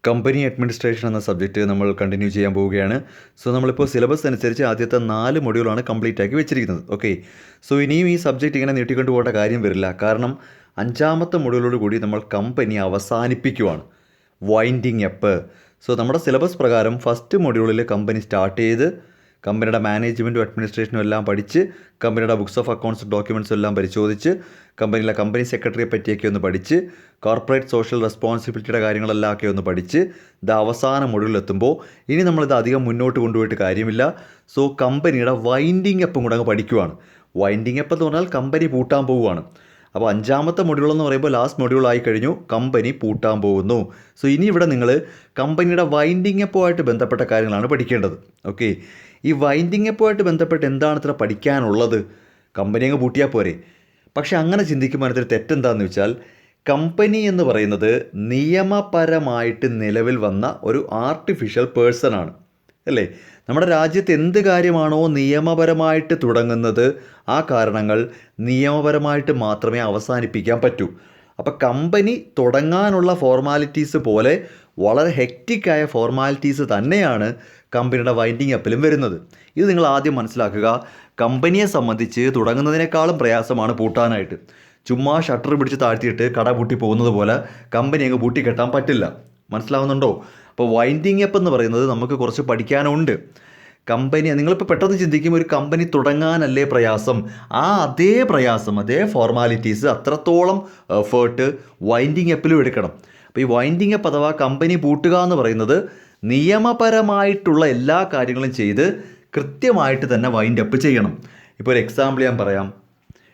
Company administration എന്ന subject നമ്മൾ continue ചെയ്യാൻ പോവുകയാണ്. സോ നമ്മളിപ്പോൾ സിലബസ് അനുസരിച്ച് ആദ്യത്തെ 4 മൊഡ്യൂളാണ് കംപ്ലീറ്റ് ആക്കി വെച്ചിരിക്കുന്നത്. ഓക്കെ, സോ ഇനിയും ഈ സബ്ജക്റ്റ് ഇങ്ങനെ നീട്ടിക്കൊണ്ട് പോകേണ്ട കാര്യം വരില്ല. കാരണം 5ാമത്തെ മൊഡ്യൂളോട് കൂടി നമ്മൾ കമ്പനി അവസാനിപ്പിക്കുവാണ്. Winding up. സോ നമ്മുടെ സിലബസ് പ്രകാരം ഫസ്റ്റ് മൊഡ്യൂളിൽ കമ്പനി സ്റ്റാർട്ട് ചെയ്ത് കമ്പനിയുടെ മാനേജ്മെൻറ്റും അഡ്മിനിസ്ട്രേഷനും എല്ലാം പഠിച്ച് കമ്പനിയുടെ ബുക്സ് ഓഫ് അക്കൗണ്ട്സ് ഡോക്യുമെൻറ്റ്സും എല്ലാം പരിശോധിച്ച് കമ്പനിയിലെ കമ്പനി സെക്രട്ടറിയെ പറ്റിയൊക്കെ ഒന്ന് പഠിച്ച് കോർപ്പറേറ്റ് സോഷ്യൽ റെസ്പോൺസിബിലിറ്റിയുടെ കാര്യങ്ങളെല്ലാം ഒക്കെ ഒന്ന് പഠിച്ച് ഇത് അവസാന മൊഡ്യൂളിലെത്തുമ്പോൾ ഇനി നമ്മളിത് അധികം മുന്നോട്ട് കൊണ്ടുപോയിട്ട് കാര്യമില്ല. സോ കമ്പനിയുടെ വൈൻഡിങ് അപ്പും കൂടെ അങ്ങ് പഠിക്കുവാണ്. വൈൻഡിങ് അപ്പ് എന്ന് പറഞ്ഞാൽ കമ്പനി പൂട്ടാൻ പോവുകയാണ്. അപ്പോൾ 5ാമത്തെ മൊഡ്യൂൾ എന്ന് പറയുമ്പോൾ ലാസ്റ്റ് മൊഡ്യൂൾ ആയി കഴിഞ്ഞു, കമ്പനി പൂട്ടാൻ പോകുന്നു. സോ ഇനി ഇവിടെ നിങ്ങൾ കമ്പനിയുടെ വൈൻഡിങ് അപ്പുമായിട്ട് ബന്ധപ്പെട്ട കാര്യങ്ങളാണ് പഠിക്കേണ്ടത്. ഓക്കെ, ഈ വൈൻഡിങ് അപ്പുമായിട്ട് ബന്ധപ്പെട്ട് എന്താണ് ഇത്ര പഠിക്കാനുള്ളത്? കമ്പനി അങ്ങ് പൂട്ടിയാൽ പോരെ. പക്ഷെ അങ്ങനെ ചിന്തിക്കുമ്പോൾ അതിനൊരു തെറ്റെന്താണെന്ന് വെച്ചാൽ, കമ്പനി എന്ന് പറയുന്നത് നിയമപരമായിട്ട് നിലവിൽ വന്ന ഒരു ആർട്ടിഫിഷ്യൽ പേഴ്സണാണ്, അല്ലേ? നമ്മുടെ രാജ്യത്ത് എന്ത് കാര്യമാണോ നിയമപരമായിട്ട് തുടങ്ങുന്നത്, ആ കാരണങ്ങൾ നിയമപരമായിട്ട് മാത്രമേ അവസാനിപ്പിക്കാൻ പറ്റൂ. അപ്പോൾ കമ്പനി തുടങ്ങാനുള്ള ഫോർമാലിറ്റീസ് പോലെ വളരെ ഹെക്റ്റിക്കായ ഫോർമാലിറ്റീസ് തന്നെയാണ് കമ്പനിയുടെ വൈൻഡിങ് അപ്പിലും വരുന്നത്. ഇത് നിങ്ങൾ ആദ്യം മനസ്സിലാക്കുക. കമ്പനിയെ സംബന്ധിച്ച് തുടങ്ങുന്നതിനേക്കാളും പ്രയാസമാണ് പൂട്ടാനായിട്ട്. ചുമ്മാ ഷട്ടർ പിടിച്ച് താഴ്ത്തിയിട്ട് കട പൂട്ടി പോകുന്നത് പോലെ കമ്പനി അങ്ങ് പൂട്ടിക്കെട്ടാൻ പറ്റില്ല. മനസ്സിലാവുന്നുണ്ടോ? അപ്പോൾ വൈൻഡിങ് അപ്പ് എന്ന് പറയുന്നത് നമുക്ക് കുറച്ച് പഠിക്കാനുണ്ട്. കമ്പനി നിങ്ങളിപ്പോൾ പെട്ടെന്ന് ചിന്തിക്കും, ഒരു കമ്പനി തുടങ്ങാനല്ലേ പ്രയാസം? അതേ പ്രയാസം, അതേ ഫോർമാലിറ്റീസ്, അത്രത്തോളം എഫേർട്ട് വൈൻഡിങ് അപ്പിലും എടുക്കണം. അപ്പോൾ ഈ വൈൻഡിങ് അപ്പ് അഥവാ കമ്പനി പൂട്ടുക എന്ന് പറയുന്നത് നിയമപരമായിട്ടുള്ള എല്ലാ കാര്യങ്ങളും ചെയ്ത് കൃത്യമായിട്ട് തന്നെ വൈൻഡ് അപ്പ് ചെയ്യണം. ഇപ്പോൾ ഒരു എക്സാമ്പിൾ ഞാൻ പറയാം.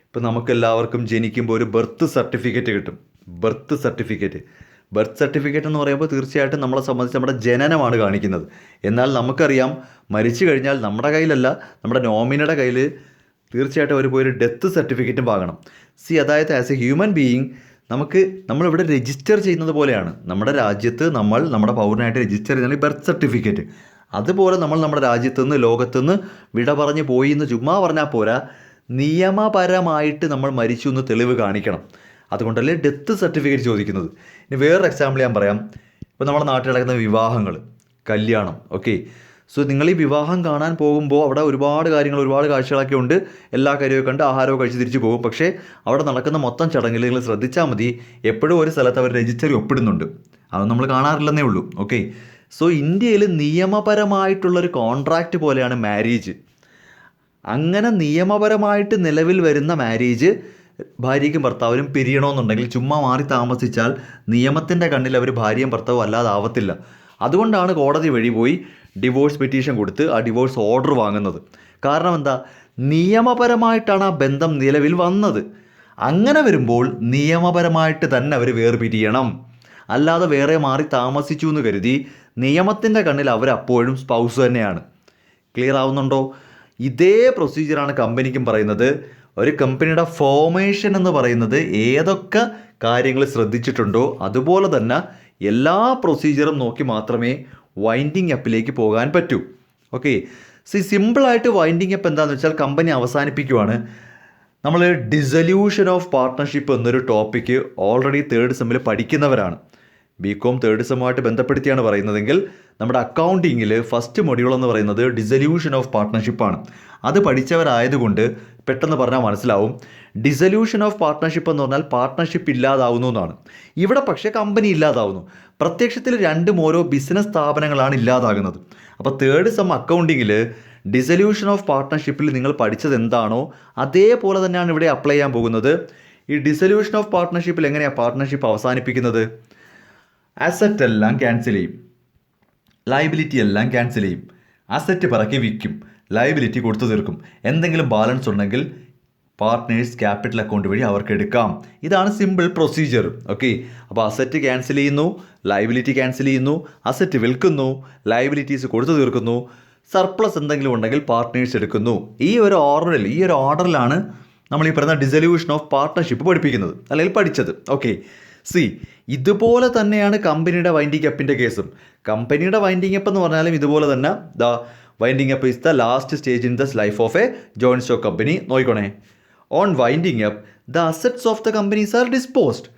ഇപ്പോൾ നമുക്കെല്ലാവർക്കും ജനിക്കുമ്പോൾ ഒരു ബർത്ത് സർട്ടിഫിക്കറ്റ് കിട്ടും. ബർത്ത് സർട്ടിഫിക്കറ്റ് എന്ന് പറയുമ്പോൾ തീർച്ചയായിട്ടും നമ്മളെ സംബന്ധിച്ച് നമ്മുടെ ജനനമാണ് കാണിക്കുന്നത്. എന്നാൽ നമുക്കറിയാം, മരിച്ചു കഴിഞ്ഞാൽ നമ്മുടെ കയ്യിലല്ല, നമ്മുടെ നോമിനിയുടെ കയ്യിൽ തീർച്ചയായിട്ടും അവർ പോയൊരു ഡെത്ത് സർട്ടിഫിക്കറ്റും വാങ്ങണം. അതായത് ആസ് എ ഹ്യൂമൻ ബീയിങ് നമ്മളിവിടെ രജിസ്റ്റർ ചെയ്യുന്നത് പോലെയാണ്. നമ്മുടെ രാജ്യത്ത് നമ്മൾ നമ്മുടെ പൗരനായിട്ട് രജിസ്റ്റർ ചെയ്യുന്നത് ബർത്ത് സർട്ടിഫിക്കറ്റ്. അതുപോലെ നമ്മൾ നമ്മുടെ രാജ്യത്തുനിന്ന് ലോകത്തുനിന്ന് വിട പറഞ്ഞ് പോയി എന്ന് ചുമ്മാ പറഞ്ഞാൽ പോരാ, നിയമപരമായിട്ട് നമ്മൾ മരിച്ചു എന്ന് തെളിവ് കാണിക്കണം. അതുകൊണ്ടല്ലേ ഡെത്ത് സർട്ടിഫിക്കറ്റ് ചോദിക്കുന്നത്. ഇനി വേറൊരു എക്സാമ്പിൾ ഞാൻ പറയാം. ഇപ്പോൾ നമ്മുടെ നാട്ടിൽ നടക്കുന്ന വിവാഹങ്ങൾ, കല്യാണം. ഓക്കെ, സോ നിങ്ങൾ ഈ വിവാഹം കാണാൻ പോകുമ്പോൾ അവിടെ ഒരുപാട് കാര്യങ്ങൾ, ഒരുപാട് കാഴ്ചകളൊക്കെ ഉണ്ട്. എല്ലാ കാര്യവും കണ്ട് ആഹാരമൊക്കെ കഴിച്ച് തിരിച്ചു പോകും. പക്ഷേ അവിടെ നടക്കുന്ന മൊത്തം ചടങ്ങിൽ നിങ്ങൾ ശ്രദ്ധിച്ചാൽ മതി, എപ്പോഴും ഒരു സ്ഥലത്ത് അവർ രജിസ്റ്ററി ഒപ്പിടുന്നുണ്ട്. അതൊന്നും നമ്മൾ കാണാറില്ലെന്നേ ഉള്ളൂ. ഓക്കെ, സോ ഇന്ത്യയിൽ നിയമപരമായിട്ടുള്ളൊരു കോൺട്രാക്റ്റ് പോലെയാണ് മാരേജ്. അങ്ങനെ നിയമപരമായിട്ട് നിലവിൽ വരുന്ന മാരേജ് ഭാര്യയ്ക്കും ഭർത്താവിനും പിരിയണമെന്നുണ്ടെങ്കിൽ ചുമ്മാ മാറി താമസിച്ചാൽ നിയമത്തിൻ്റെ കണ്ണിൽ അവർ ഭാര്യയും ഭർത്താവും അല്ലാതാവത്തില്ല. അതുകൊണ്ടാണ് കോടതി വഴി പോയി ഡിവോഴ്സ് പെറ്റീഷൻ കൊടുത്ത് ആ ഡിവോഴ്സ് ഓർഡർ വാങ്ങുന്നത്. കാരണം എന്താ? നിയമപരമായിട്ടാണ് ആ ബന്ധം നിലവിൽ വന്നത്. അങ്ങനെ വരുമ്പോൾ നിയമപരമായിട്ട് തന്നെ അവർ വേർപിരിയണം. അല്ലാതെ വേറെ മാറി താമസിച്ചു എന്ന് കരുതി നിയമത്തിൻ്റെ കണ്ണിൽ അവരപ്പോഴും സ്പൗസ് തന്നെയാണ്. ക്ലിയർ ആവുന്നുണ്ടോ? ഇതേ പ്രൊസീജിയറാണ് കമ്പനിക്കും പറയുന്നത്. ഒരു കമ്പനിയുടെ ഫോർമേഷൻ എന്ന് പറയുന്നത് ഏതൊക്കെ കാര്യങ്ങൾ ശ്രദ്ധിച്ചിട്ടുണ്ടോ അതുപോലെ തന്നെ എല്ലാ പ്രൊസീജിയറും നോക്കി മാത്രമേ വൈൻഡിങ് അപ്പിലേക്ക് പോകാൻ പറ്റൂ. ഓക്കെ, സിമ്പിളായിട്ട് വൈൻഡിങ് അപ്പ് എന്താണെന്ന് വെച്ചാൽ കമ്പനി അവസാനിപ്പിക്കുവാണ്. നമ്മൾ ഡിസൊല്യൂഷൻ ഓഫ് പാർട്ട്ണർഷിപ്പ് എന്നൊരു ടോപ്പിക്ക് ഓൾറെഡി 3rd സെമ്മിൽ പഠിക്കുന്നവരാണ്. ബികോം 3rd സെമ്മുമായിട്ട് ബന്ധപ്പെടുത്തിയാണ് പറയുന്നതെങ്കിൽ നമ്മുടെ അക്കൗണ്ടിങ്ങിൽ ഫസ്റ്റ് മൊഡ്യൂൾ എന്ന് പറയുന്നത് ഡിസൊല്യൂഷൻ ഓഫ് പാർട്ട്ണർഷിപ്പാണ്. അത് പഠിച്ചവരായതുകൊണ്ട് പെട്ടെന്ന് പറഞ്ഞാൽ മനസ്സിലാവും. ഡിസൊല്യൂഷൻ ഓഫ് പാർട്ട്ണർഷിപ്പ് എന്ന് പറഞ്ഞാൽ പാർട്ട്ണർഷിപ്പ് ഇല്ലാതാവുന്നു എന്നാണ്. ഇവിടെ പക്ഷേ കമ്പനി ഇല്ലാതാവുന്നു. പ്രത്യക്ഷത്തിൽ രണ്ടും ഓരോ ബിസിനസ് സ്ഥാപനങ്ങളാണ് ഇല്ലാതാകുന്നത്. അപ്പോൾ 3rd സെം അക്കൗണ്ടിങ്ങിൽ ഡിസൊല്യൂഷൻ ഓഫ് പാർട്ട്ണർഷിപ്പിൽ നിങ്ങൾ പഠിച്ചത് എന്താണോ അതേപോലെ തന്നെയാണ് ഇവിടെ അപ്ലൈ ചെയ്യാൻ പോകുന്നത്. ഈ ഡിസൊല്യൂഷൻ ഓഫ് പാർട്ട്ണർഷിപ്പിൽ എങ്ങനെയാണ് പാർട്ട്ണർഷിപ്പ് അവസാനിപ്പിക്കുന്നത്? അസറ്റ് എല്ലാം ക്യാൻസൽ ചെയ്യും, ലയബിലിറ്റി എല്ലാം ക്യാൻസൽ ചെയ്യും. അസറ്റ് പിറക്കി വിൽക്കും, ലയബിലിറ്റി കൊടുത്തു തീർക്കും. എന്തെങ്കിലും ബാലൻസ് ഉണ്ടെങ്കിൽ പാർട്ട്നേഴ്സ് ക്യാപിറ്റൽ അക്കൗണ്ട് വഴി അവർക്ക് എടുക്കാം. ഇതാണ് സിമ്പിൾ പ്രൊസീജിയർ. ഓക്കെ, അപ്പോൾ അസറ്റ് ക്യാൻസൽ ചെയ്യുന്നു, ലയബിലിറ്റി ക്യാൻസൽ ചെയ്യുന്നു, അസറ്റ് വിൽക്കുന്നു, ലയബിലിറ്റീസ് കൊടുത്തു തീർക്കുന്നു, സർപ്ലസ് എന്തെങ്കിലും ഉണ്ടെങ്കിൽ പാർട്ട്നേഴ്സ് എടുക്കുന്നു. ഈ ഒരു ഓർഡറിലാണ് നമ്മൾ ഈ പറയുന്ന ഡിസൊല്യൂഷൻ ഓഫ് പാർട്ട്ണർഷിപ്പ് പഠിപ്പിക്കുന്നത്, അല്ലെങ്കിൽ പഠിച്ചത്. ഓക്കെ, ഇതുപോലെ തന്നെയാണ് കമ്പനിയുടെ വൈൻഡിങ് അപ്പിൻ്റെ കേസും. കമ്പനിയുടെ വൈൻഡിങ് അപ്പ് എന്ന് പറഞ്ഞാലും ഇതുപോലെ തന്നെ the winding up is the last stage in the life of a joint stock company. നോക്കിക്കോണേ, on winding up the assets of the companies are disposed.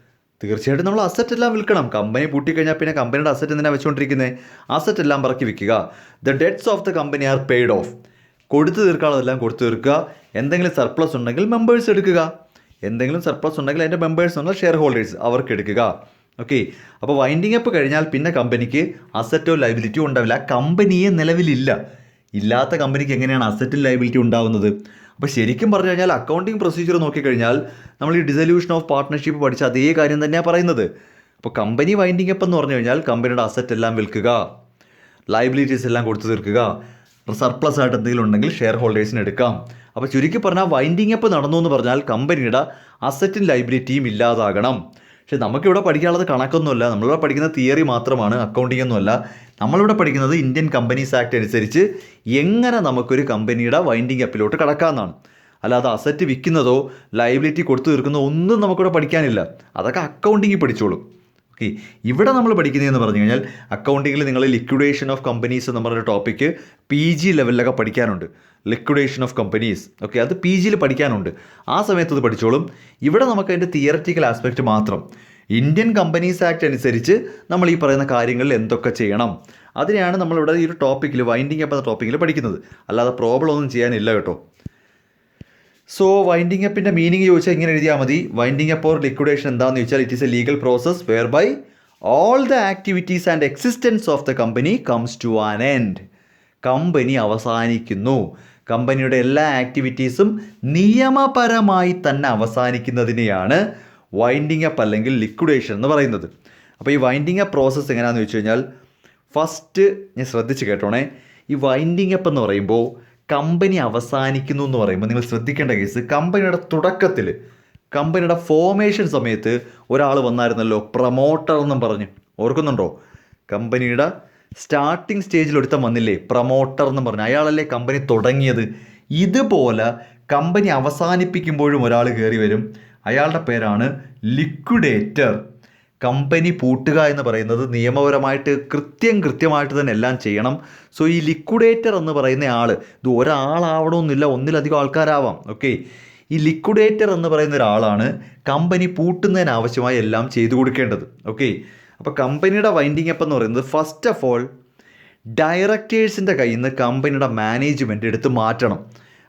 തീർച്ചയായിട്ടും നമ്മൾ അസറ്റ് എല്ലാം വിൽക്കണം. കമ്പനി പൂട്ടിക്കഴിഞ്ഞാൽ പിന്നെ കമ്പനിയുടെ അസറ്റ് എന്തിനാണ് വെച്ചുകൊണ്ടിരിക്കുന്നത്? അസറ്റ് എല്ലാം പറക്കി വിൽക്കുക. The debts of the company are paid of. കൊടുത്തു തീർക്കാനുള്ളതെല്ലാം കൊടുത്തു തീർക്കുക. എന്തെങ്കിലും സർപ്ലസ് ഉണ്ടെങ്കിൽ മെമ്പേഴ്സ് എടുക്കുക. എന്തെങ്കിലും സർപ്ലസ് ഉണ്ടെങ്കിൽ അതിൻ്റെ മെമ്പേഴ്സ് ഉള്ള ഷെയർ ഹോൾഡേഴ്സ് അവർക്ക് എടുക്കുക. ഓക്കെ, അപ്പോൾ വൈൻഡിങ് അപ്പ് കഴിഞ്ഞാൽ പിന്നെ കമ്പനിക്ക് അസറ്റോ ലയബിലിറ്റിയോ ഉണ്ടാവില്ല. ആ കമ്പനിയെ നിലവിലില്ല. ഇല്ലാത്ത കമ്പനിക്ക് എങ്ങനെയാണ് അസറ്റും ലയബിലിറ്റി ഉണ്ടാവുന്നത്? അപ്പോൾ ശരിക്കും പറഞ്ഞു കഴിഞ്ഞാൽ അക്കൗണ്ടിങ് പ്രൊസീജിയർ നോക്കിക്കഴിഞ്ഞാൽ നമ്മൾ ഈ ഡിസൊല്യൂഷൻ ഓഫ് പാർട്ട്ണർഷിപ്പ് പഠിച്ച അതേ കാര്യം തന്നെയാണ് പറയുന്നത്. അപ്പോൾ കമ്പനി വൈൻഡിങ് അപ്പ് എന്ന് പറഞ്ഞു കഴിഞ്ഞാൽ കമ്പനിയുടെ അസറ്റ് എല്ലാം വിൽക്കുക, ലയബിലിറ്റീസ് എല്ലാം കൊടുത്തു തീർക്കുക, സർപ്ലസ് ആയിട്ട് എന്തെങ്കിലും ഉണ്ടെങ്കിൽ ഷെയർ ഹോൾഡേഴ്സിന് എടുക്കാം. അപ്പോൾ ചുരുക്കി പറഞ്ഞാൽ വൈൻഡിങ് അപ്പ് നടന്നു എന്ന് പറഞ്ഞാൽ കമ്പനിയുടെ അസറ്റും ലയബിലിറ്റിയും ഇല്ലാതാകണം. പക്ഷേ നമുക്കിവിടെ പഠിക്കാനുള്ളത് കണക്കൊന്നുമല്ല, നമ്മളിവിടെ പഠിക്കുന്ന തിയറി മാത്രമാണ്, അക്കൗണ്ടിങ് ഒന്നുമല്ല. നമ്മളിവിടെ പഠിക്കുന്നത് ഇന്ത്യൻ കമ്പനീസ് ആക്ട് അനുസരിച്ച് എങ്ങനെ നമുക്കൊരു കമ്പനിയുടെ വൈൻഡിങ് അപ്പിലോട്ട് കടക്കാമെന്നാണ്. അല്ലാതെ അസറ്റ് വിൽക്കുന്നതോ ലയബിലിറ്റി കൊടുത്തു തീർക്കുന്നതോ ഒന്നും നമുക്കിവിടെ പഠിക്കാനില്ല. അതൊക്കെ അക്കൗണ്ടിങ്ങിൽ പഠിച്ചോളും. ഓക്കെ, ഇവിടെ നമ്മൾ പഠിക്കുന്നതെന്ന് പറഞ്ഞു കഴിഞ്ഞാൽ അക്കൗണ്ടിങ്ങിൽ നിങ്ങൾ ലിക്വിഡേഷൻ ഓഫ് കമ്പനീസ് എന്ന് പറഞ്ഞൊരു ടോപ്പിക്ക് PG ലെവലിലൊക്കെ പഠിക്കാനുണ്ട്. ലിക്വിഡേഷൻ ഓഫ് കമ്പനീസ്, ഓക്കെ, അത് PGയിൽ പഠിക്കാനുണ്ട്. ആ സമയത്ത് അത് പഠിച്ചോളും. ഇവിടെ നമുക്ക് അതിൻ്റെ തിയററ്റിക്കൽ ആസ്പെക്റ്റ് മാത്രം. ഇന്ത്യൻ കമ്പനീസ് ആക്ട് അനുസരിച്ച് നമ്മൾ ഈ പറയുന്ന കാര്യങ്ങളിൽ എന്തൊക്കെ ചെയ്യണം, അതിനെയാണ് നമ്മളിവിടെ ഈ ഒരു ടോപ്പിക്കിൽ വൈൻഡിങ് അപ്പ് എന്ന ടോപ്പിക്കിൽ പഠിക്കുന്നത്. അല്ലാതെ പ്രോബ്ലം ഒന്നും ചെയ്യാനില്ല കേട്ടോ. സോ വൈൻഡിങ് അപ്പിൻ്റെ മീനിങ് ചോദിച്ചാൽ ഇങ്ങനെ എഴുതിയാൽ മതി. വൈൻഡിങ് അപ്പ് ഓർ ലിക്വിഡേഷൻ എന്താണെന്ന് ചോദിച്ചാൽ it is a legal process whereby all the activities and existence of the company comes to an end. Company അവസാനിക്കുന്നു. കമ്പനിയുടെ എല്ലാ ആക്ടിവിറ്റീസും നിയമപരമായി തന്നെ അവസാനിക്കുന്നതിനെയാണ് വൈൻഡിങ് അപ്പ് അല്ലെങ്കിൽ ലിക്വിഡേഷൻ എന്ന് പറയുന്നത്. അപ്പോൾ ഈ വൈൻഡിങ് അപ്പ് പ്രോസസ്സ് എങ്ങനെയാണെന്ന് വെച്ച് കഴിഞ്ഞാൽ ഫസ്റ്റ് ഞാൻ ശ്രദ്ധിച്ച് കേട്ടോണേ. ഈ വൈൻഡിങ് അപ്പ് എന്ന് പറയുമ്പോൾ കമ്പനി അവസാനിക്കുന്നു എന്ന് പറയുമ്പോൾ നിങ്ങൾ ശ്രദ്ധിക്കേണ്ട കേസ്, കമ്പനിയുടെ തുടക്കത്തിൽ കമ്പനിയുടെ ഫോർമേഷൻ സമയത്ത് ഒരാൾ വന്നായിരുന്നല്ലോ, പ്രൊമോട്ടർ എന്നും പറഞ്ഞ്, ഓർക്കുന്നുണ്ടോ? കമ്പനിയുടെ സ്റ്റാർട്ടിങ് സ്റ്റേജിൽ ഒരുത്തം വന്നില്ലേ, പ്രൊമോട്ടർ എന്ന് പറഞ്ഞ്, അയാളല്ലേ കമ്പനി തുടങ്ങിയത്. ഇതുപോലെ കമ്പനി അവസാനിപ്പിക്കുമ്പോഴും ഒരാൾ കയറി വരും, അയാളുടെ പേരാണ് ലിക്വിഡേറ്റർ. കമ്പനി പൂട്ടുക എന്ന് പറയുന്നത് നിയമപരമായിട്ട് കൃത്യമായിട്ട് തന്നെ എല്ലാം ചെയ്യണം. സോ ഈ ലിക്വിഡേറ്റർ എന്ന് പറയുന്ന ആൾ, ഇത് ഒരാളാവണമെന്നില്ല, ഒന്നിലധികം ആൾക്കാരാവാം. ഓക്കെ, ഈ ലിക്വിഡേറ്റർ എന്ന് പറയുന്ന ഒരാളാണ് കമ്പനി പൂട്ടുന്നതിന് ആവശ്യമായി എല്ലാം ചെയ്തു കൊടുക്കേണ്ടത്. ഓക്കെ, അപ്പോൾ കമ്പനിയുടെ വൈൻഡിങ് അപ്പ് എന്ന് പറയുന്നത് ഫസ്റ്റ് ഓഫ് ഓൾ ഡയറക്ടേഴ്സിൻ്റെ കയ്യിൽ നിന്ന് കമ്പനിയുടെ മാനേജ്മെൻറ്റ് എടുത്ത് മാറ്റണം.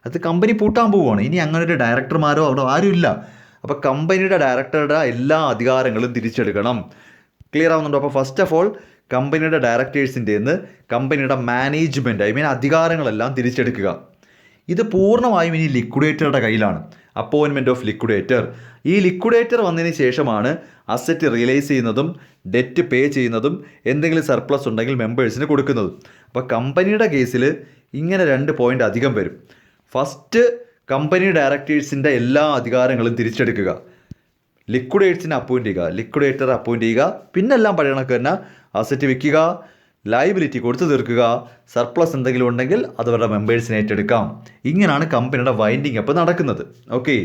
അത് കമ്പനി പൂട്ടാൻ പോവുകയാണ്. ഇനി അങ്ങനെ ഒരു ഡയറക്ടർമാരോ അവിടെ ആരുമില്ല. അപ്പോൾ കമ്പനിയുടെ ഡയറക്ടറുടെ എല്ലാ അധികാരങ്ങളും തിരിച്ചെടുക്കണം. ക്ലിയർ ആവുന്നുണ്ടോ? അപ്പോൾ ഫസ്റ്റ് ഓഫ് ഓൾ കമ്പനിയുടെ ഡയറക്ടേഴ്സിൻ്റെ നിന്ന് കമ്പനിയുടെ മാനേജ്മെൻറ്റ് അധികാരങ്ങളെല്ലാം തിരിച്ചെടുക്കുക. ഇത് പൂർണ്ണമായും ഇനി ലിക്വിഡേറ്ററുടെ കയ്യിലാണ്. Appointment of liquidator. ഈ ലിക്വിഡേറ്റർ വന്നതിന് ശേഷമാണ് അസറ്റ് റിയലൈസ് ചെയ്യുന്നതും ഡെറ്റ് പേ ചെയ്യുന്നതും എന്തെങ്കിലും സർപ്ലസ് ഉണ്ടെങ്കിൽ മെമ്പേഴ്സിന് കൊടുക്കുന്നതും. അപ്പോൾ കമ്പനിയുടെ കേസിൽ ഇങ്ങനെ 2 പോയിൻ്റ് അധികം വരും. ഫസ്റ്റ്, കമ്പനി ഡയറക്ടേഴ്സിൻ്റെ എല്ലാ അധികാരങ്ങളും തിരിച്ചെടുക്കുക, ലിക്വിഡേറ്റേഴ്സിനെ അപ്പോയിൻറ്റ് ചെയ്യുക, ലിക്വിഡേറ്റർ അപ്പോയിൻറ്റ് ചെയ്യുക, പിന്നെല്ലാം പഴയ കണക്ക് തന്നെ അസറ്റ് വിൽക്കുക, ലയബിലിറ്റി കൊടുത്തു തീർക്കുക, സർപ്ലസ് എന്തെങ്കിലും ഉണ്ടെങ്കിൽ അത് അവരുടെ മെമ്പേഴ്സിനെ ഏറ്റെടുക്കാം. ഇങ്ങനെയാണ് കമ്പനിയുടെ വൈൻഡിങ് അപ്പ് നടക്കുന്നത്. ഓക്കെ,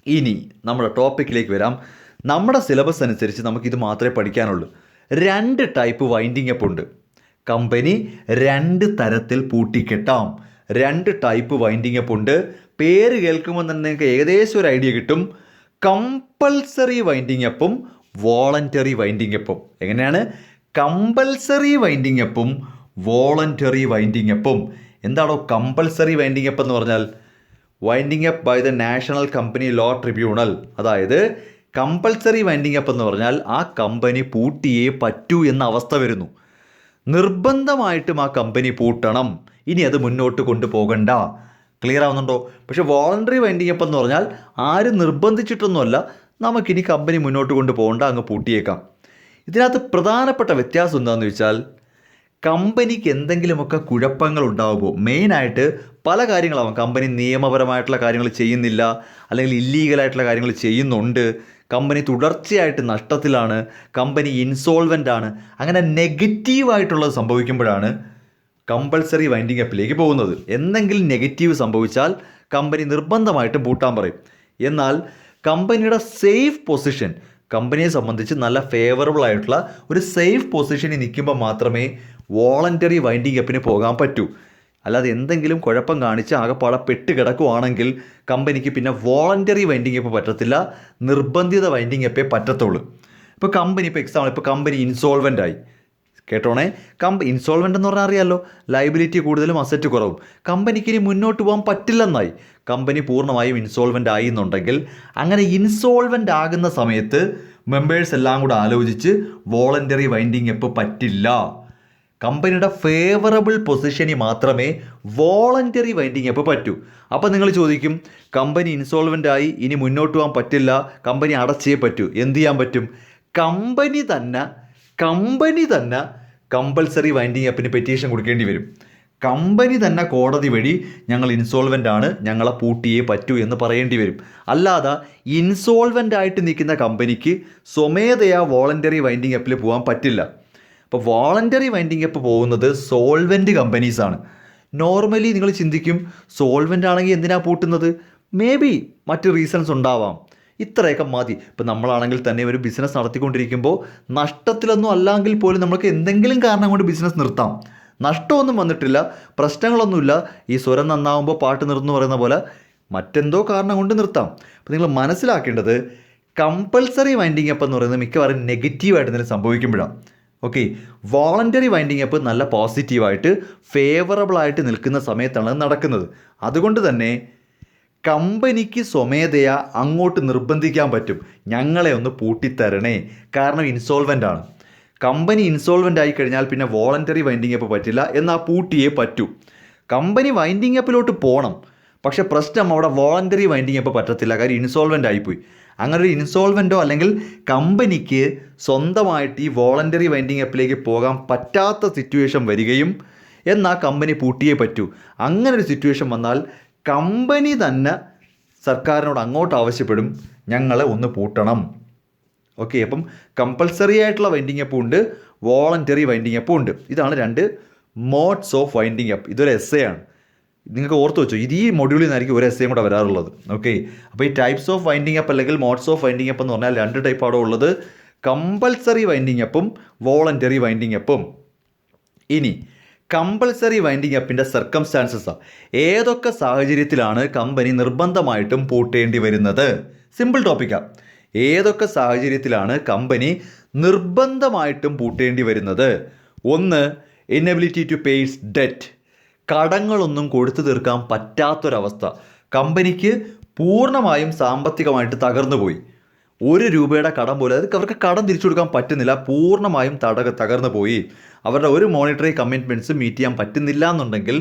ഇനി നമ്മുടെ ടോപ്പിക്കിലേക്ക് വരാം. നമ്മുടെ സിലബസ് അനുസരിച്ച് നമുക്കിത് മാത്രമേ പഠിക്കാനുള്ളൂ. 2 ടൈപ്പ് വൈൻഡിങ് അപ്പ് ഉണ്ട്. കമ്പനി 2 തരത്തിൽ പൂട്ടിക്കെട്ടാം. 2 ടൈപ്പ് വൈൻഡിങ് അപ്പ് ഉണ്ട്. പേര് കേൾക്കുമ്പോൾ തന്നെ നിങ്ങൾക്ക് ഏകദേശം ഒരു ഐഡിയ കിട്ടും. കമ്പൽസറി വൈൻഡിങ് അപ്പും വോളണ്ടറി വൈൻഡിങ് അപ്പും. എങ്ങനെയാണ്? കമ്പൽസറി വൈൻഡിങ് അപ്പും വോളണ്ടറി വൈൻഡിങ് അപ്പും. എന്താണോ കമ്പൽസറി വൈൻഡിങ് അപ്പ് എന്ന് പറഞ്ഞാൽ? Winding up by the National Company Law Tribunal. അതായത് കമ്പൽസറി വൈൻഡിങ് അപ്പ് എന്ന് പറഞ്ഞാൽ ആ കമ്പനി പൂട്ടിയേ പറ്റൂ എന്ന അവസ്ഥ വരുന്നു. നിർബന്ധമായിട്ടും ആ കമ്പനി പൂട്ടണം, ഇനി അത് മുന്നോട്ട് കൊണ്ടുപോകണ്ട. ക്ലിയർ ആവുന്നുണ്ടോ? പക്ഷേ വോളണ്ടറി വൈൻഡിങ് അപ്പ് എന്ന് പറഞ്ഞാൽ ആരും നിർബന്ധിച്ചിട്ടൊന്നുമല്ല, നമുക്കിനി കമ്പനി മുന്നോട്ട് കൊണ്ടുപോകണ്ട, അങ്ങ് പൂട്ടിയേക്കാം. ഇതിനകത്ത് പ്രധാനപ്പെട്ട വ്യത്യാസം എന്താണെന്ന് വെച്ചാൽ, കമ്പനിക്ക് എന്തെങ്കിലുമൊക്കെ കുഴപ്പങ്ങൾ ഉണ്ടാകുമ്പോൾ, മെയിനായിട്ട് പല കാര്യങ്ങളാവും. കമ്പനി നിയമപരമായിട്ടുള്ള കാര്യങ്ങൾ ചെയ്യുന്നില്ല, അല്ലെങ്കിൽ ഇല്ലീഗലായിട്ടുള്ള കാര്യങ്ങൾ ചെയ്യുന്നുണ്ട്, കമ്പനി തുടർച്ചയായിട്ട് നഷ്ടത്തിലാണ്, കമ്പനി ഇൻസോൾവൻ്റ് ആണ്, അങ്ങനെ നെഗറ്റീവായിട്ടുള്ളത് സംഭവിക്കുമ്പോഴാണ് കമ്പൽസറി വൈൻഡിങ് അപ്പിലേക്ക് പോകുന്നത്. എന്തെങ്കിലും നെഗറ്റീവ് സംഭവിച്ചാൽ കമ്പനി നിർബന്ധമായിട്ടും പൂട്ടാൻ പറയും. എന്നാൽ കമ്പനിയുടെ സേഫ് പൊസിഷൻ, കമ്പനിയെ സംബന്ധിച്ച് നല്ല ഫേവറബിൾ ആയിട്ടുള്ള ഒരു സേഫ് പൊസിഷനിൽ നിൽക്കുമ്പോൾ മാത്രമേ വോളണ്ടറി വൈൻഡിങ് അപ്പിന് പോകാൻ പറ്റൂ. അല്ലാതെ എന്തെങ്കിലും കുഴപ്പം കാണിച്ച് ആകെപ്പാടെ പെട്ട് കിടക്കുവാണെങ്കിൽ കമ്പനിക്ക് പിന്നെ വോളണ്ടറി വൈൻഡിങ് അപ്പ് പറ്റത്തില്ല, നിർബന്ധിത വൈൻഡിങ് അപ്പേ പറ്റത്തുള്ളൂ. ഇപ്പോൾ കമ്പനി, ഇപ്പോൾ എക്സാമ്പിൾ, ഇപ്പോൾ കമ്പനി ഇൻസോൾവൻ്റ് ആയി, കേട്ടോണേ, ഇൻസോൾവൻ്റ് എന്ന് പറഞ്ഞാൽ അറിയാമല്ലോ, ലയബിലിറ്റി കൂടുതലും അസറ്റ് കുറവും. കമ്പനിക്ക് ഇനി മുന്നോട്ട് പോകാൻ പറ്റില്ലെന്നായി, കമ്പനി പൂർണ്ണമായും ഇൻസോൾവൻ്റ് ആയി എന്നുണ്ടെങ്കിൽ, അങ്ങനെ ഇൻസോൾവൻ്റ് ആകുന്ന സമയത്ത് മെമ്പേഴ്സ് എല്ലാം കൂടെ ആലോചിച്ച് വോളണ്ടറി വൈൻഡിങ് അപ്പ് പറ്റില്ല. കമ്പനിയുടെ ഫേവറബിൾ പൊസിഷനിൽ മാത്രമേ വോളണ്ടറി വൈൻഡിങ് അപ്പ് പറ്റൂ. അപ്പോൾ നിങ്ങൾ ചോദിക്കും, കമ്പനി ഇൻസോൾവൻ്റ് ആയി, ഇനി മുന്നോട്ട് പോകാൻ പറ്റില്ല, കമ്പനി അടച്ചേ പറ്റൂ, എന്ത് ചെയ്യാൻ പറ്റും? കമ്പനി തന്നെ കമ്പൽസറി വൈൻഡിങ് അപ്പിന് പെറ്റീഷൻ കൊടുക്കേണ്ടി വരും. കമ്പനി തന്നെ കോടതി വഴി ഞങ്ങൾ ഇൻസോൾവൻ്റ് ആണ്, ഞങ്ങളെ പൂട്ടിയേ പറ്റൂ എന്ന് പറയേണ്ടി വരും. അല്ലാതെ ഇൻസോൾവൻ്റ് ആയിട്ട് നിൽക്കുന്ന കമ്പനിക്ക് സ്വമേധയാ വോളണ്ടറി വൈൻഡിങ് അപ്പിൽ പോകാൻ പറ്റില്ല. അപ്പോൾ വോളണ്ടറി വൈൻഡിങ് അപ്പ് പോകുന്നത് സോൾവെൻറ്റ് കമ്പനീസാണ്. നോർമലി നിങ്ങൾ ചിന്തിക്കും, സോൾവെൻ്റ് ആണെങ്കിൽ എന്തിനാണ് പൂട്ടുന്നത്? മേ ബി മറ്റ് റീസൺസ് ഉണ്ടാവാം, ഇത്രയൊക്കെ മതി. ഇപ്പോൾ നമ്മളാണെങ്കിൽ തന്നെ ഒരു ബിസിനസ് നടത്തിക്കൊണ്ടിരിക്കുമ്പോൾ നഷ്ടത്തിലൊന്നും അല്ലെങ്കിൽ പോലും നമുക്ക് എന്തെങ്കിലും കാരണം കൊണ്ട് ബിസിനസ് നിർത്താം. നഷ്ടമൊന്നും വന്നിട്ടില്ല, പ്രശ്നങ്ങളൊന്നുമില്ല. ഈ സ്വരം നന്നാവുമ്പോൾ പാട്ട് നിർത്തുന്നു പറയുന്ന പോലെ മറ്റെന്തോ കാരണം കൊണ്ട് നിർത്താം. അപ്പോൾ നിങ്ങൾ മനസ്സിലാക്കേണ്ടത്, കമ്പൽസറി വൈൻഡിങ് അപ്പ് എന്ന് പറയുന്നത് മിക്കവാറും നെഗറ്റീവായിട്ട് എന്തെങ്കിലും സംഭവിക്കുമ്പോഴാണ്. ഓക്കെ, വോളണ്ടറി വൈൻഡിങ് അപ്പ് നല്ല പോസിറ്റീവായിട്ട് ഫേവറബിളായിട്ട് നിൽക്കുന്ന സമയത്താണ് അത് നടക്കുന്നത്. അതുകൊണ്ട് തന്നെ കമ്പനിക്ക് സ്വമേധയാ അങ്ങോട്ട് നിർബന്ധിക്കാൻ പറ്റും, ഞങ്ങളെ ഒന്ന് പൂട്ടിത്തരണേ, കാരണം ഇൻസോൾവൻ്റ് ആണ്. കമ്പനി ഇൻസോൾവൻ്റ് ആയി കഴിഞ്ഞാൽ പിന്നെ വോളണ്ടറി വൈൻഡിങ് അപ്പ് പറ്റില്ല, എന്നാൽ പൂട്ടിയേ പറ്റൂ. കമ്പനി വൈൻഡിങ് അപ്പിലോട്ട് പോകണം, പക്ഷേ പ്രശ്നം അവിടെ വോളണ്ടറി വൈൻഡിങ് അപ്പ് പറ്റത്തില്ല, കാര്യം ഇൻസോൾവൻ്റ് ആയിപ്പോയി. അങ്ങനെ ഒരു ഇൻസോൾവൻ്റോ അല്ലെങ്കിൽ കമ്പനിക്ക് സ്വന്തമായിട്ട് ഈ വോളണ്ടറി വൈൻഡിങ് അപ്പിലേക്ക് പോകാൻ പറ്റാത്ത സിറ്റുവേഷൻ വരികയും എന്നാൽ കമ്പനി പൂട്ടിയേ പറ്റൂ. അങ്ങനെ ഒരു സിറ്റുവേഷൻ വന്നാൽ കമ്പനി തന്നെ സർക്കാരിനോട് അങ്ങോട്ട് ആവശ്യപ്പെടും, ഞങ്ങളെ ഒന്ന് പൂട്ടണം. ഓക്കെ, അപ്പം കമ്പൽസറി ആയിട്ടുള്ള വൈൻഡിങ് അപ്പും ഉണ്ട്, വോളണ്ടറി വൈൻഡിങ് അപ്പും ഉണ്ട്. ഇതാണ് രണ്ട് മോഡ്സ് ഓഫ് വൈൻഡിങ് അപ്പ്. ഇതൊരു എസ്സേ ആണ്, നിങ്ങൾക്ക് ഓർത്ത് വെച്ചോ, ഇത് ഈ മൊഡ്യൂളിൽ നിന്നായിരിക്കും ഒരു എസ്സേയും കൂടെ വരാറുള്ളത്. ഓക്കെ, അപ്പോൾ ഈ ടൈപ്സ് ഓഫ് വൈൻഡിങ് അപ്പ് അല്ലെങ്കിൽ മോഡ്സ് ഓഫ് വൈൻഡിങ് അപ്പ് എന്ന് പറഞ്ഞാൽ രണ്ട് ടൈപ്പാണ് ഉള്ളത്, കമ്പൽസറി വൈൻഡിങ് അപ്പും വോളണ്ടറി വൈൻഡിങ് അപ്പും. ഇനി കമ്പൽസറി വൈൻഡിങ് അപ്പിൻ്റെ സർക്കംസ്റ്റാൻസസാണ്, ഏതൊക്കെ സാഹചര്യത്തിലാണ് കമ്പനി നിർബന്ധമായിട്ടും പൂട്ടേണ്ടി വരുന്നത്. സിമ്പിൾ ടോപ്പിക്കാണ്. ഏതൊക്കെ സാഹചര്യത്തിലാണ് കമ്പനി നിർബന്ധമായിട്ടും പൂട്ടേണ്ടി വരുന്നത്? ഒന്ന്, inability to pay its debt, കടങ്ങളൊന്നും കൊടുത്തു തീർക്കാൻ പറ്റാത്തൊരവസ്ഥ. കമ്പനിക്ക് പൂർണ്ണമായും സാമ്പത്തികമായിട്ട് തകർന്നു പോയി, 1 രൂപയുടെ കടം പോലെ അവർക്ക് കടം തിരിച്ചു കൊടുക്കാൻ പറ്റുന്നില്ല, പൂർണ്ണമായും തകർന്നു പോയി, അവരുടെ ഒരു മോണിറ്ററി കമ്മിറ്റ്മെൻറ്റ്സ് മീറ്റ് ചെയ്യാൻ പറ്റുന്നില്ല എന്നുണ്ടെങ്കിൽ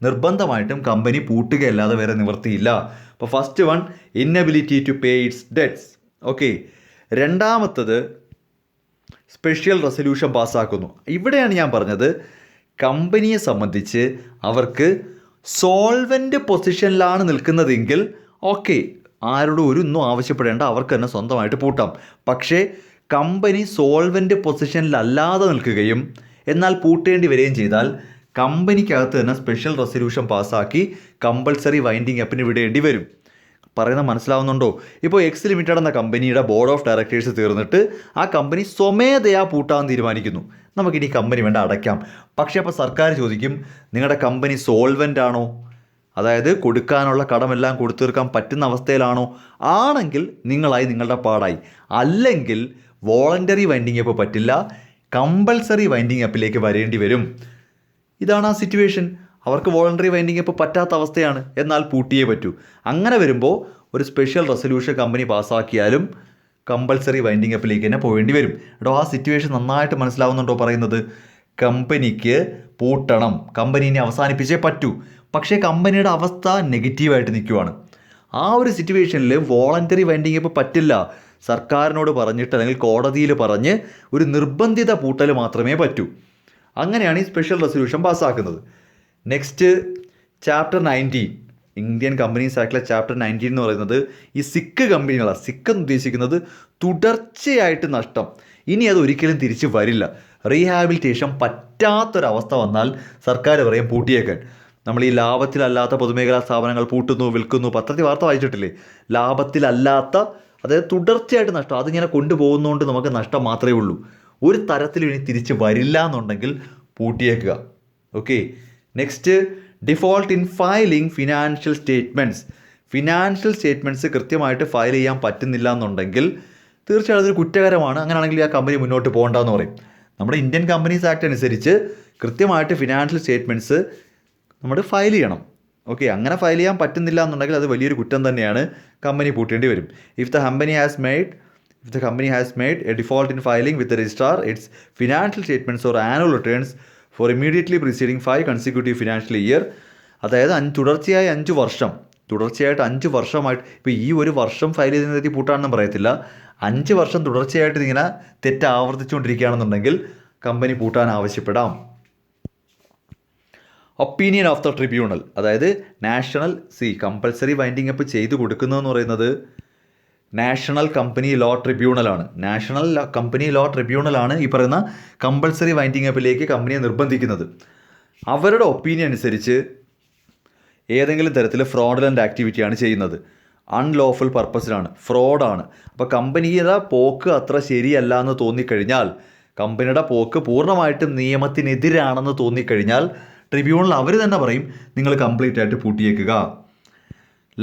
നിർബന്ധമായിട്ടും കമ്പനി പൂട്ടുകയല്ലാതെ വേറെ നിവൃത്തിയില്ല. അപ്പോൾ first one, inability to pay its debts. Okay, രണ്ടാമത്തത് സ്പെഷ്യൽ റെസൊല്യൂഷൻ പാസ്സാക്കുന്നു. ഇവിടെയാണ് ഞാൻ പറഞ്ഞത്, കമ്പനിയെ സംബന്ധിച്ച് അവർക്ക് സോൾവെൻ്റ് പൊസിഷനിലാണ് നിൽക്കുന്നതെങ്കിൽ ഓക്കെ, ആരോടും ഒന്നും ആവശ്യപ്പെടേണ്ട, അവർക്ക് തന്നെ സ്വന്തമായിട്ട് പൂട്ടാം. പക്ഷേ കമ്പനി സോൾവെൻ്റ് പൊസിഷനിലല്ലാതെ നിൽക്കുകയും എന്നാൽ പൂട്ടേണ്ടി വരികയും ചെയ്താൽ കമ്പനിക്കകത്ത് തന്നെ സ്പെഷ്യൽ റെസൊല്യൂഷൻ പാസ്സാക്കി കമ്പൽസറി വൈൻഡിങ് അപ്പിന് വിടേണ്ടി വരും. പറയുന്നത് മനസ്സിലാവുന്നുണ്ടോ? ഇപ്പോൾ എക്സ് ലിമിറ്റഡ് എന്ന കമ്പനിയുടെ ബോർഡ് ഓഫ് ഡയറക്ടേഴ്സ് തീർന്നിട്ട് ആ കമ്പനി സ്വമേധയാ പൂട്ടാൻ തീരുമാനിക്കുന്നു, നമുക്കിനി കമ്പനി വേണ്ട, അടയ്ക്കാം. പക്ഷേ അപ്പോൾ സർക്കാർ ചോദിക്കും, നിങ്ങളുടെ കമ്പനി സോൾവെൻ്റ് ആണോ? അതായത് കൊടുക്കാനുള്ള കടമെല്ലാം കൊടുത്തു തീർക്കാൻ പറ്റുന്ന അവസ്ഥയിലാണോ? ആണെങ്കിൽ നിങ്ങളുടെ പാടായി. അല്ലെങ്കിൽ വോളണ്ടറി വൈൻഡിങ് അപ്പ് പറ്റില്ല, കമ്പൽസറി വൈൻഡിങ് അപ്പിലേക്ക് വരേണ്ടി വരും. ഇതാണ് ആ സിറ്റുവേഷൻ. അവർക്ക് വോളണ്ടറി വൈൻഡിങ് അപ്പ് പറ്റാത്ത അവസ്ഥയാണ്, എന്നാൽ പൂട്ടിയേ പറ്റൂ. അങ്ങനെ വരുമ്പോൾ ഒരു സ്പെഷ്യൽ റെസൊല്യൂഷൻ കമ്പനി പാസ്സാക്കിയാലും കമ്പൽസറി വൈൻഡിങ് അപ്പിലേക്ക് തന്നെ പോകേണ്ടി വരും. എടോ, ആ സിറ്റുവേഷൻ നന്നായിട്ട് മനസ്സിലാവുന്നുണ്ടോ പറയുന്നത്? കമ്പനിക്ക് പൂട്ടണം, കമ്പനീനെ അവസാനിപ്പിച്ചേ പറ്റൂ. പക്ഷേ കമ്പനിയുടെ അവസ്ഥ നെഗറ്റീവായിട്ട് നിൽക്കുവാണ്. ആ ഒരു സിറ്റുവേഷനിൽ വോളണ്ടറി വൈൻഡിങ് അപ്പ് പറ്റില്ല, സർക്കാരിനോട് പറഞ്ഞിട്ട് അല്ലെങ്കിൽ കോടതിയിൽ പറഞ്ഞ് ഒരു നിർബന്ധിത പൂട്ടൽ മാത്രമേ പറ്റൂ. അങ്ങനെയാണ് ഈ സ്പെഷ്യൽ റെസൊല്യൂഷൻ പാസ്സാക്കുന്നത്. നെക്സ്റ്റ് ചാപ്റ്റർ 19, ഇന്ത്യൻ കമ്പനീസ് ആക്ടിലെ ചാപ്റ്റർ 19 എന്ന് പറയുന്നത് ഈ സിക്ക് കമ്പനികളാണ്. സിക്ക് എന്ന് ഉദ്ദേശിക്കുന്നത് തുടർച്ചയായിട്ട് നഷ്ടം, ഇനി അത് ഒരിക്കലും തിരിച്ച് വരില്ല, റീഹാബിലിറ്റേഷൻ പറ്റാത്തൊരവസ്ഥ വന്നാൽ സർക്കാർ പറയും പൂട്ടിയേക്കാൻ. നമ്മൾ ഈ ലാഭത്തിലല്ലാത്ത പൊതുമേഖലാ സ്ഥാപനങ്ങൾ പൂട്ടുന്നു, വിൽക്കുന്നു, പത്രത്തിൽ വാർത്ത വായിച്ചിട്ടില്ലേ? ലാഭത്തിലല്ലാത്ത, അതായത് തുടർച്ചയായിട്ട് നഷ്ടം, അതിങ്ങനെ കൊണ്ടുപോകുന്നതുകൊണ്ട് നമുക്ക് നഷ്ടം മാത്രമേ ഉള്ളൂ, ഒരു തരത്തിലും ഇനി തിരിച്ച് വരില്ല എന്നുണ്ടെങ്കിൽ പൂട്ടിയേക്കുക. Okay, next default in filing financial statements കൃത്യമായിട്ട് ഫയൽ ചെയ്യാൻ പറ്റുന്നില്ല എന്നുണ്ടെങ്കിൽ തീർച്ചയായും അതൊരു കുറ്റകരമാണ്. അങ്ങനെയാണെങ്കിൽ ആ കമ്പനി മുന്നോട്ട് പോകണ്ടെന്ന് പറയും. നമ്മുടെ ഇന്ത്യൻ കമ്പനീസ് ആക്ട് അനുസരിച്ച് കൃത്യമായിട്ട് ഫിനാൻഷ്യൽ സ്റ്റേറ്റ്മെൻറ്റ്സ് നമ്മൾ ഫയൽ ചെയ്യണം. ഓക്കെ, അങ്ങനെ ഫയൽ ചെയ്യാൻ പറ്റുന്നില്ല എന്നുണ്ടെങ്കിൽ അത് വലിയൊരു കുറ്റം തന്നെയാണ്, കമ്പനി പൂട്ടേണ്ടി വരും. If the company has made a default in filing with the registrar its financial statements or annual returns for immediately preceding 5 consecutive financial year, അതായത് തുടർച്ചയായ 5 വർഷം, തുടർച്ചയായിട്ട് 5 വർഷമായിട്ട്, ഇപ്പോൾ ഈ ഒരു വർഷം ഫയൽ ചെയ്തതിനെ പൂട്ടാണെന്നും പറയത്തില്ല, 5 വർഷം തുടർച്ചയായിട്ട് ഇതിങ്ങനെ തെറ്റ് ആവർത്തിച്ചുകൊണ്ടിരിക്കുകയാണെന്നുണ്ടെങ്കിൽ കമ്പനി പൂട്ടാൻ ആവശ്യപ്പെടാം. ഒപ്പീനിയൻ ഓഫ് ദ ട്രിബ്യൂണൽ, അതായത് കമ്പൽസറി വൈൻഡിങ് അപ്പ് ചെയ്തു കൊടുക്കുന്നതെന്ന് പറയുന്നത് നാഷണൽ കമ്പനി ലോ ട്രിബ്യൂണലാണ് ഈ പറയുന്ന കമ്പൽസറി വൈൻഡിങ് അപ്പിലേക്ക് കമ്പനിയെ നിർബന്ധിക്കുന്നത്. അവരുടെ ഒപ്പീനിയൻ അനുസരിച്ച് ഏതെങ്കിലും തരത്തിൽ ഫ്രോഡുലൻ്റ് ആക്ടിവിറ്റിയാണ് ചെയ്യുന്നത്, അൺലോഫുൾ പർപ്പസിലാണ്, ഫ്രോഡാണ്. അപ്പോൾ കമ്പനിയുടെ പോക്ക് അത്ര ശരിയല്ല എന്ന് തോന്നിക്കഴിഞ്ഞാൽ, കമ്പനിയുടെ പോക്ക് പൂർണ്ണമായിട്ടും നിയമത്തിനെതിരാണെന്ന് തോന്നിക്കഴിഞ്ഞാൽ ട്രിബ്യൂണൽ അവർ തന്നെ പറയും നിങ്ങൾ കംപ്ലീറ്റ് ആയിട്ട് പൂട്ടിയേക്കുക.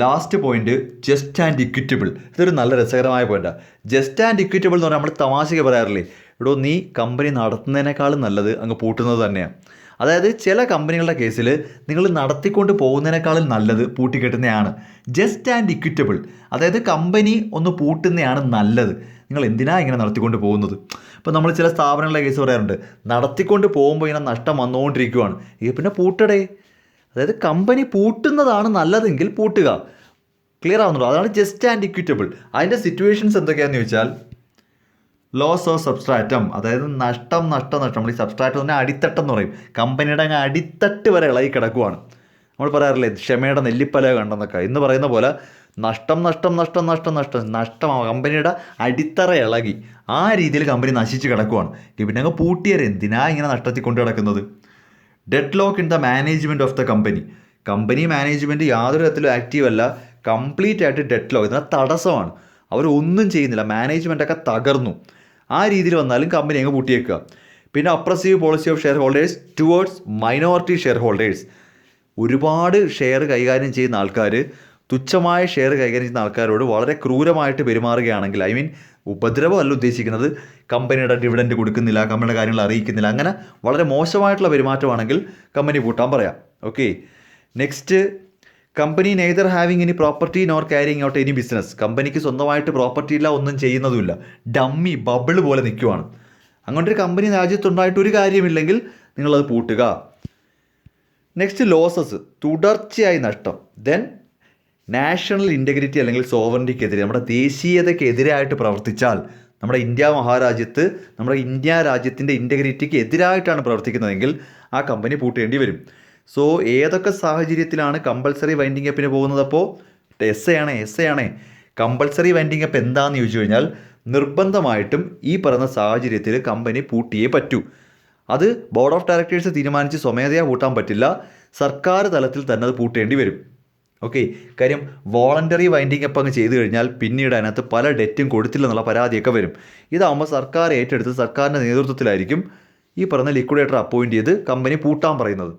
Last point, just and equitable. ഇതൊരു നല്ല രസകരമായ പോയിന്റാണ്. ജസ്റ്റ് ആൻഡ് ഇക്വിറ്റബിൾ എന്ന് പറഞ്ഞാൽ നമ്മൾ തമാശയ്ക്ക് പറയാറില്ലേ, എടോ നീ കമ്പനി നടത്തുന്നതിനേക്കാളും നല്ലത് അങ്ങ് പൂട്ടുന്നത് തന്നെയാണ്. അതായത് ചില കമ്പനികളുടെ കേസിൽ നിങ്ങൾ നടത്തിക്കൊണ്ട് പോകുന്നതിനേക്കാളും നല്ലത് പൂട്ടിക്കെട്ടുന്നതാണ്. ജസ്റ്റ് ആൻഡ് ഇക്വിറ്റബിൾ, അതായത് കമ്പനി ഒന്ന് പൂട്ടുന്നതാണ് നല്ലത്. നിങ്ങൾ എന്തിനാണ് ഇങ്ങനെ നടത്തിക്കൊണ്ട് പോകുന്നത്? ഇപ്പോൾ നമ്മൾ ചില സ്ഥാപനങ്ങളുടെ കേസ് പറയാറുണ്ട്, നടത്തിക്കൊണ്ട് പോകുമ്പോൾ ഇങ്ങനെ നഷ്ടം വന്നുകൊണ്ടിരിക്കുകയാണ്, പിന്നെ പൂട്ടടേ. അതായത് കമ്പനി പൂട്ടുന്നതാണ് നല്ലതെങ്കിൽ പൂട്ടുക. ക്ലിയർ ആവുന്നുണ്ടോ? അതാണ് ജസ്റ്റ് ആൻഡ് ഇക്വിറ്റബിൾ. അതിൻ്റെ സിറ്റുവേഷൻസ് എന്തൊക്കെയാണെന്ന് ചോദിച്ചാൽ, ലോസ് ഓഫ് സബ്സ്ട്രാറ്റം, അതായത് നഷ്ടം. നമ്മൾ ഈ സബ്സ്ട്രാറ്റം തന്നെ അടിത്തട്ടം എന്ന് പറയും. കമ്പനിയുടെ അങ്ങ് അടിത്തട്ട് വരെ ഇളകി കിടക്കുവാണ്. നമ്മൾ പറയാറില്ലേ ക്ഷമയുടെ നെല്ലിപ്പല കണ്ടെന്നൊക്കെ, എന്ന് പറയുന്ന പോലെ നഷ്ടം, കമ്പനിയുടെ അടിത്തറ ഇളകി ആ രീതിയിൽ കമ്പനി നശിച്ച് കിടക്കുവാണ്. പിന്നെ അങ്ങ് പൂട്ടിയാൽ എന്തിനാ ഇങ്ങനെ നഷ്ടത്തിൽ കൊണ്ട് കിടക്കുന്നത്? Dead lock in the management of the company management യാതൊരു തരത്തിലും ആക്റ്റീവ് അല്ല, കംപ്ലീറ്റ് ആയിട്ട് ഡെഡ് ലോക്ക്, ഇതിന് തടസ്സമാണ്, അവരൊന്നും ചെയ്യുന്നില്ല, മാനേജ്മെൻറ്റൊക്കെ തകർന്നു. ആ രീതിയിൽ വന്നാലും കമ്പനി അങ്ങ് പൂട്ടിയേക്കുക. പിന്നെ oppressive policy of shareholders towards minority shareholders. ഒരുപാട് ഷെയർ കൈകാര്യം ചെയ്യുന്ന ആൾക്കാർ, തുച്ഛമായ ഷെയർ കൈകാര്യം ചെയ്യുന്ന ആൾക്കാരോട് വളരെ ക്രൂരമായിട്ട് പെരുമാറുകയാണെങ്കിൽ, ഉപദ്രവമല്ല ഉദ്ദേശിക്കുന്നത്, കമ്പനിയുടെ ഡിവിഡൻഡ് കൊടുക്കുന്നില്ല, കമ്പനിയുടെ കാര്യങ്ങൾ അറിയിക്കുന്നില്ല, അങ്ങനെ വളരെ മോശമായിട്ടുള്ള പെരുമാറ്റമാണെങ്കിൽ കമ്പനി പൂട്ടാൻ പറയാം. Okay, next, company neither having any property nor carrying out any business. കമ്പനിക്ക് സ്വന്തമായിട്ട് പ്രോപ്പർട്ടി ഇല്ല, ഒന്നും ചെയ്യുന്നതുമില്ല, ഡമ്മി ബബിൾ പോലെ നിൽക്കുവാണ്. അങ്ങോട്ടൊരു കമ്പനി രാജ്യത്തുണ്ടായിട്ട് ഒരു കാര്യമില്ലെങ്കിൽ നിങ്ങളത് പൂട്ടുക. നെക്സ്റ്റ്, ലോസസ്, തുടർച്ചയായി നഷ്ടം. ദെൻ നാഷണൽ ഇൻറ്റഗ്രിറ്റി അല്ലെങ്കിൽ സോവറിറ്റിക്കെതിരെ, നമ്മുടെ ദേശീയതയ്ക്കെതിരായിട്ട് പ്രവർത്തിച്ചാൽ, നമ്മുടെ ഇന്ത്യ രാജ്യത്തിൻ്റെ ഇൻറ്റഗ്രിറ്റിക്ക് എതിരായിട്ടാണ് പ്രവർത്തിക്കുന്നതെങ്കിൽ ആ കമ്പനി പൂട്ടേണ്ടി വരും. സോ ഏതൊക്കെ സാഹചര്യത്തിലാണ് കമ്പൽസറി വൈൻഡിങ് അപ്പിന് പോകുന്നത്? അപ്പോൾ എസ് എ ആണ്. കമ്പൽസറി വൈൻഡിങ് അപ്പ് എന്താണെന്ന് ചോദിച്ചു കഴിഞ്ഞാൽ, നിർബന്ധമായിട്ടും ഈ പറയുന്ന സാഹചര്യത്തിൽ കമ്പനി പൂട്ടിയേ പറ്റൂ. അത് ബോർഡ് ഓഫ് ഡയറക്ടേഴ്സ് തീരുമാനിച്ച് സ്വമേധയാ പൂട്ടാൻ പറ്റില്ല, സർക്കാർ തലത്തിൽ തന്നെ അത് പൂട്ടേണ്ടി വരും. ഓക്കെ, കാര്യം വോളണ്ടറി വൈൻഡിങ് അപ്പ് അങ്ങ് ചെയ്തു കഴിഞ്ഞാൽ പിന്നീട് അതിനകത്ത് പല ഡെറ്റും കൊടുത്തില്ലെന്നുള്ള പരാതിയൊക്കെ വരും. ഇതാകുമ്പോൾ സർക്കാർ ഏറ്റെടുത്ത് സർക്കാരിൻ്റെ നേതൃത്വത്തിലായിരിക്കും ഈ പറഞ്ഞ ലിക്വിഡേറ്റർ അപ്പോയിൻറ്റ് ചെയ്ത് കമ്പനി പൂട്ടാൻ പറയുന്നത്.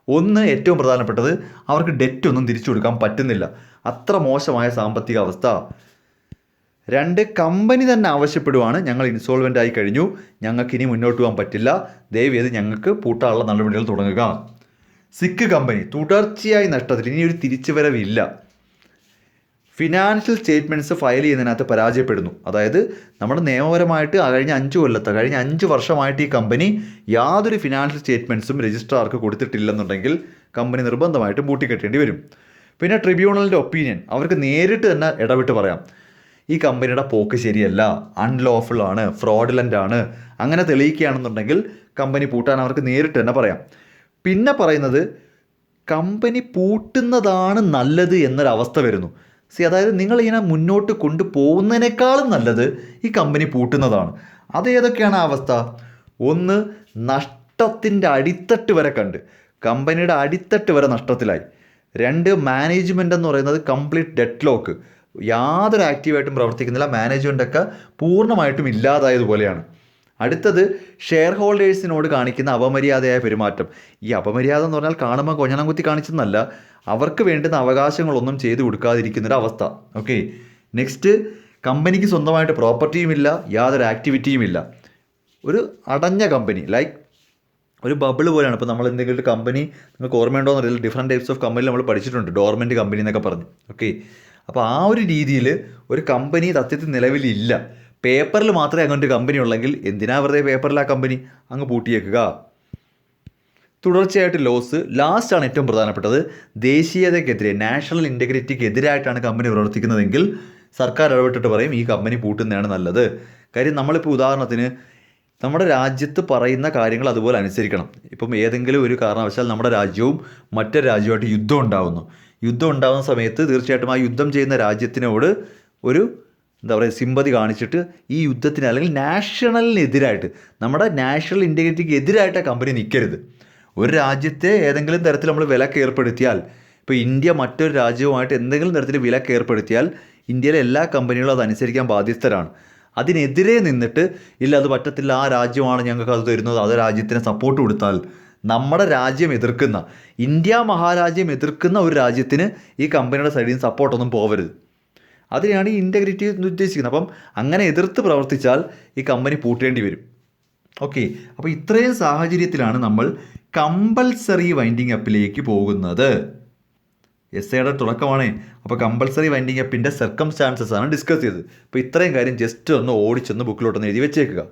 ഒന്ന്, ഏറ്റവും പ്രധാനപ്പെട്ടത്, അവർക്ക് ഡെറ്റൊന്നും തിരിച്ചു കൊടുക്കാൻ പറ്റുന്നില്ല, അത്ര മോശമായ സാമ്പത്തിക അവസ്ഥ. 2, കമ്പനി തന്നെ ആവശ്യപ്പെടുവാണ്, ഞങ്ങൾ ഇൻസോൾവെൻ്റ് ആയി കഴിഞ്ഞു, ഞങ്ങൾക്കിനി മുന്നോട്ട് പോകാൻ പറ്റില്ല, ദയവേത് ഞങ്ങൾക്ക് പൂട്ടാനുള്ള നടപടികൾ തുടങ്ങുക. സിക്ക് കമ്പനി തുടർച്ചയായി നഷ്ടത്തിൽ, ഇനി ഒരു തിരിച്ചുവരവില്ല. ഫിനാൻഷ്യൽ സ്റ്റേറ്റ്മെൻറ്റ്സ് ഫയൽ ചെയ്യുന്നതിനകത്ത് പരാജയപ്പെടുന്നു. അതായത് നമ്മുടെ നിയമപരമായിട്ട് കഴിഞ്ഞ 5 വർഷമായിട്ട് ഈ കമ്പനി യാതൊരു ഫിനാൻഷ്യൽ സ്റ്റേറ്റ്മെൻറ്റ്സും രജിസ്ട്രാർക്ക് കൊടുത്തിട്ടില്ലെന്നുണ്ടെങ്കിൽ കമ്പനി നിർബന്ധമായിട്ടും പൂട്ടിക്കെട്ടേണ്ടി വരും. പിന്നെ ട്രിബ്യൂണലിൻ്റെ ഒപ്പീനിയൻ, അവർക്ക് നേരിട്ട് തന്നെ ഇടപെട്ട് പറയാം, ഈ കമ്പനിയുടെ പോക്ക് ശരിയല്ല, അൺലോഫുൾ ആണ്, ഫ്രോഡുലൻ്റ് ആണ്, അങ്ങനെ തെളിയിക്കുകയാണെന്നുണ്ടെങ്കിൽ കമ്പനി പൂട്ടാൻ അവർക്ക് നേരിട്ട് തന്നെ പറയാം. പിന്നെ പറയുന്നത്, കമ്പനി പൂട്ടുന്നതാണ് നല്ലത് എന്നൊരവസ്ഥ വരുന്നു. അതായത് നിങ്ങളിങ്ങനെ മുന്നോട്ട് കൊണ്ടുപോകുന്നതിനേക്കാളും നല്ലത് ഈ കമ്പനി പൂട്ടുന്നതാണ്. അതേതൊക്കെയാണ് ആ അവസ്ഥ? 1, നഷ്ടത്തിൻ്റെ അടിത്തട്ട് വരെ കണ്ട്, കമ്പനിയുടെ അടിത്തട്ട് വരെ നഷ്ടത്തിലായി. 2, മാനേജ്മെൻ്റ് എന്ന് പറയുന്നത് കംപ്ലീറ്റ് ഡെഡ് ലോക്ക്, യാതൊരു ആക്റ്റീവായിട്ടും പ്രവർത്തിക്കുന്നില്ല, മാനേജ്മെൻ്റൊക്കെ പൂർണ്ണമായിട്ടും ഇല്ലാതായതുപോലെയാണ്. അടുത്തത് ഷെയർ ഹോൾഡേഴ്സിനോട് കാണിക്കുന്ന അപമര്യാദയായ പെരുമാറ്റം. ഈ അപമര്യാദ എന്ന് പറഞ്ഞാൽ കാണുമ്പോൾ കൊഞ്ഞണം കുത്തി കാണിച്ചെന്നല്ല, അവർക്ക് വേണ്ടുന്ന അവകാശങ്ങളൊന്നും ചെയ്തു കൊടുക്കാതിരിക്കുന്നൊരു അവസ്ഥ. ഓക്കെ. നെക്സ്റ്റ്, കമ്പനിക്ക് സ്വന്തമായിട്ട് പ്രോപ്പർട്ടിയും ഇല്ല, യാതൊരു ആക്ടിവിറ്റിയും ഇല്ല. ഒരു അടഞ്ഞ കമ്പനി, ലൈക്ക് ഒരു ബബിൾ പോലെയാണ്. ഇപ്പോൾ നമ്മൾ എന്തെങ്കിലും ഒരു കമ്പനി, നിങ്ങൾക്ക് ഓർമ്മയുണ്ടോ എന്നറിയില്ല, ഡിഫറെൻറ്റ് ടൈപ്സ് ഓഫ് കമ്പനി നമ്മൾ പഠിച്ചിട്ടുണ്ട്, ഡോർമെൻറ്റ് കമ്പനി എന്നൊക്കെ പറഞ്ഞ്. ഓക്കെ. അപ്പോൾ ആ ഒരു രീതിയിൽ ഒരു കമ്പനി സത്യത്തിൽ നിലവിലില്ല. പേപ്പറിൽ മാത്രമേ അങ്ങനത്തെ കമ്പനി ഉള്ളെങ്കിൽ എന്തിനാ വെറുതെ പേപ്പറിൽ ആ കമ്പനി അങ്ങ് പൂട്ടിയേക്കുക. തുടർച്ചയായിട്ട് ലോസ്. ലാസ്റ്റാണ് ഏറ്റവും പ്രധാനപ്പെട്ടത്. ദേശീയതയ്ക്കെതിരെ, നാഷണൽ ഇൻറ്റഗ്രിറ്റിക്ക് എതിരായിട്ടാണ് കമ്പനി പ്രവർത്തിക്കുന്നതെങ്കിൽ സർക്കാർ ഇടപെട്ടിട്ട് പറയും ഈ കമ്പനി പൂട്ടുന്നതാണ് നല്ലത്. കാര്യം നമ്മളിപ്പോൾ ഉദാഹരണത്തിന് നമ്മുടെ രാജ്യത്ത് പറയുന്ന കാര്യങ്ങൾ അതുപോലെ അനുസരിക്കണം. ഇപ്പം ഏതെങ്കിലും ഒരു കാരണവശാൽ നമ്മുടെ രാജ്യവും മറ്റൊരു രാജ്യവുമായിട്ട് യുദ്ധം ഉണ്ടാകുന്നു. യുദ്ധം ഉണ്ടാകുന്ന സമയത്ത് തീർച്ചയായിട്ടും ആ യുദ്ധം ചെയ്യുന്ന രാജ്യത്തിനോട് ഒരു എന്താ പറയുക സിമ്പതി കാണിച്ചിട്ട് ഈ യുദ്ധത്തിന് അല്ലെങ്കിൽ നാഷണലിനെതിരായിട്ട്, നമ്മുടെ നാഷണൽ ഇൻറ്റഗ്രിറ്റിക്ക് എതിരായിട്ട് ആ കമ്പനി നിൽക്കരുത്. ഒരു രാജ്യത്തെ ഏതെങ്കിലും തരത്തിൽ നമ്മൾ വിലക്ക് ഏർപ്പെടുത്തിയാൽ, ഇപ്പോൾ ഇന്ത്യ മറ്റൊരു രാജ്യവുമായിട്ട് എന്തെങ്കിലും തരത്തിൽ വിലക്ക് ഏർപ്പെടുത്തിയാൽ ഇന്ത്യയിലെ എല്ലാ കമ്പനികളും അതനുസരിക്കാൻ ബാധ്യസ്ഥരാണ്. അതിനെതിരെ നിന്നിട്ട് ഇല്ല അത് പറ്റത്തില്ല, ആ രാജ്യമാണ് ഞങ്ങൾക്ക് അത് തരുന്നത്, അത് രാജ്യത്തിന് സപ്പോർട്ട് കൊടുത്താൽ, നമ്മുടെ രാജ്യം എതിർക്കുന്ന, ഇന്ത്യ മഹാരാജ്യം എതിർക്കുന്ന ഒരു രാജ്യത്തിന് ഈ കമ്പനിയുടെ സൈഡിൽ നിന്ന് സപ്പോർട്ടൊന്നും പോകരുത്. അതിനെയാണ് ഈ ഇൻറ്റഗ്രിറ്റി ഉദ്ദേശിക്കുന്നത്. അപ്പം അങ്ങനെ എതിർത്ത് പ്രവർത്തിച്ചാൽ ഈ കമ്പനി പൂട്ടേണ്ടി വരും. ഓക്കെ. അപ്പോൾ ഇത്രയും സാഹചര്യത്തിലാണ് നമ്മൾ കമ്പൽസറി വൈൻഡിങ് അപ്പിലേക്ക് പോകുന്നത്. എസ്സേയുടെ തുടക്കമാണ്. അപ്പോൾ കമ്പൽസറി വൈൻഡിങ് അപ്പിൻ്റെ സർക്കംസ്റ്റാൻസസ് ആണ് ഡിസ്കസ് ചെയ്തത്. അപ്പോൾ ഇത്രയും കാര്യം ജസ്റ്റ് ഒന്ന് ഓടിച്ചൊന്ന് ബുക്കിലോട്ടൊന്ന് എഴുതി വെച്ചേക്കുക.